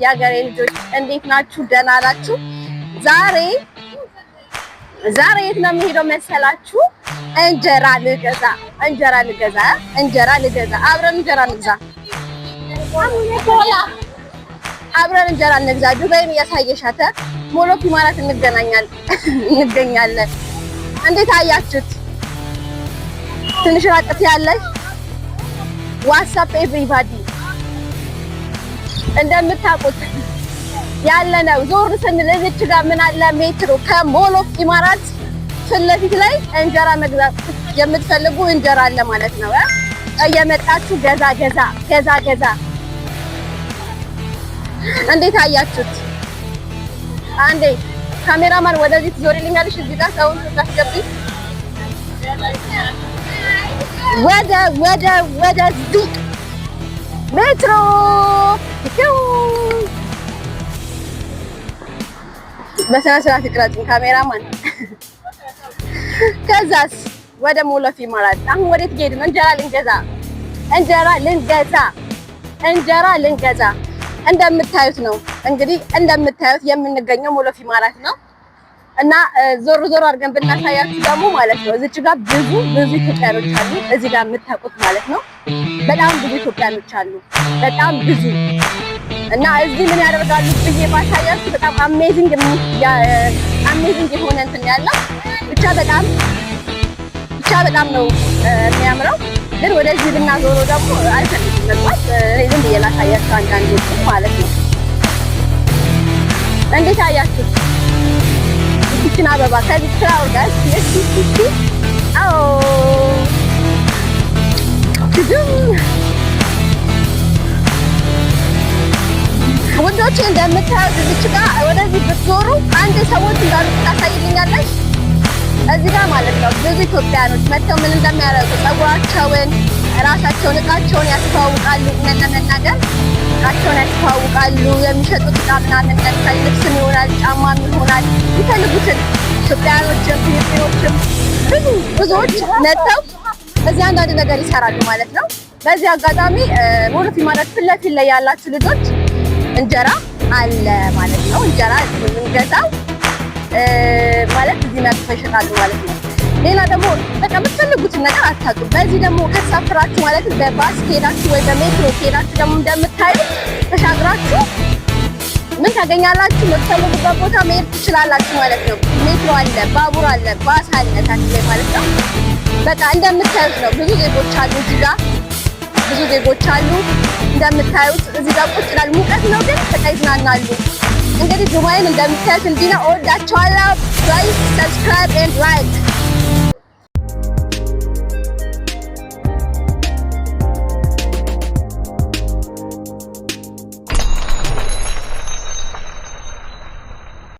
የሀገሬ ልጆች እንዴት ናችሁ? ደህና ናችሁ? ዛሬ የት ነው የምሄደው መሰላችሁ? እንጀራ ልገዛ። አብረን እንጀራ እንግዛ። ዱባይን እያሳየሻተ ሞሎክ ማለት እንገኛለን። እንዴት አያችሁት? ትንሽ ራቅት ያለሽ ዋትስአፕ ኤቭሪባዲ እንደምታውቁት ያለ ነው። ዞር ስንል እዚች ጋር ምን አለ ሜትሮ ከሞሎክ ኢማራት ፊት ለፊት ላይ እንጀራ መግዛት የምትፈልጉ እንጀራ አለ ማለት ነው። እየመጣችሁ ገዛ። እንዴት አያችሁት? አንዴ ካሜራማን ወደዚህ ትዞሪልኛለሽ። እዚህ ጋር ሰውን ታስገቢ። ወደዚህ ሜትሮ በስነ ስርዓት ይቅረጽኝ ካሜራማን። ከዛስ ወደ ሞሎክ ኢማራት። አሁን ወዴት ሄድን? እንጀራ ልንገዛ እንደምታዩት ነው። እንግዲህ እንደምታዩት የምንገኘው ሞሎክ ኢማራት ነው እና ዞር አድርገን ብናሳያችሁ ደግሞ ማለት ነው እዚች ጋር ብዙ ኢትዮጵያኖች አሉ። እዚህ ጋር የምታውቁት ማለት ነው በጣም ብዙ ኢትዮጵያኖች አሉ፣ በጣም ብዙ እና እዚህ ምን ያደርጋሉ ብዬ ባሳያችሁ በጣም አሜዚንግ የሆነ እንትን ያለው ብቻ በጣም ነው የሚያምረው። ግን ወደዚህ ብናዞረው ደግሞ አይፈልግም መግባት። እኔ ዝም ብዬ ላሳያችሁ አንዳንዶቹ ማለት ነው። እንዴት አያችሁት? ይችን አበባ ከዚህ ስራው ጋር ውዶቼ እንደምታዩት እዚች ጋር ወደዚህ ብትዞሩ አንድ ሰዎች እንዳሉ ታሳይልኛለች። እዚህ ጋር ማለት ነው ብዙ ኢትዮጵያኖች መጥተው ምን እንደሚያደርጉ ፀጉራቸውን፣ ራሳቸውን፣ እቃቸውን ያስተዋውቃሉ። ለመናገር እቃቸውን ያስተዋውቃሉ። የሚሸጡት እቃ ምናምን ለምሳሌ ልብስም ይሆናል፣ ጫማም ይሆናል። የሚፈልጉትን ኢትዮጵያኖችም ፊሊፒኖችም ብዙዎች መጥተው እዚህ አንዳንድ ነገር ይሰራሉ ማለት ነው። በዚህ አጋጣሚ ሞሎክ ኢማራት ፊት ለፊት ላይ ያላችሁ ልጆች እንጀራ አለ ማለት ነው። እንጀራ የምንገዛው ማለት እዚህ መጥተው ይሸጣሉ ማለት ነው። ሌላ ደግሞ በቃ የምትፈልጉትን ነገር አታጡ። በዚህ ደግሞ ከተሳፍራችሁ ማለት በባስ ከሄዳችሁ ወይ በሜትሮ ከሄዳችሁ ደግሞ እንደምታዩት ተሻግራችሁ ምን ታገኛላችሁ? የምትፈልጉበት ቦታ መሄድ ትችላላችሁ ማለት ነው። ሜትሮ አለ፣ ባቡር አለ፣ ባስ አለ ታች ላይ ማለት ነው። በቃ እንደምታዩት ነው። ብዙ ዜጎች አሉ እዚህ ጋር እንደምታዩት እዚህ ጋር ቁጭ ይላል። ሙቀት ነው ግን በቃ ይዝናናሉ። እንግዲህ ዱባይን እንደምታዩት እንዲህ ነው። እወዳቸዋለሁ። ላይክ፣ ሰብስክራይብ ኤንድ ላይክ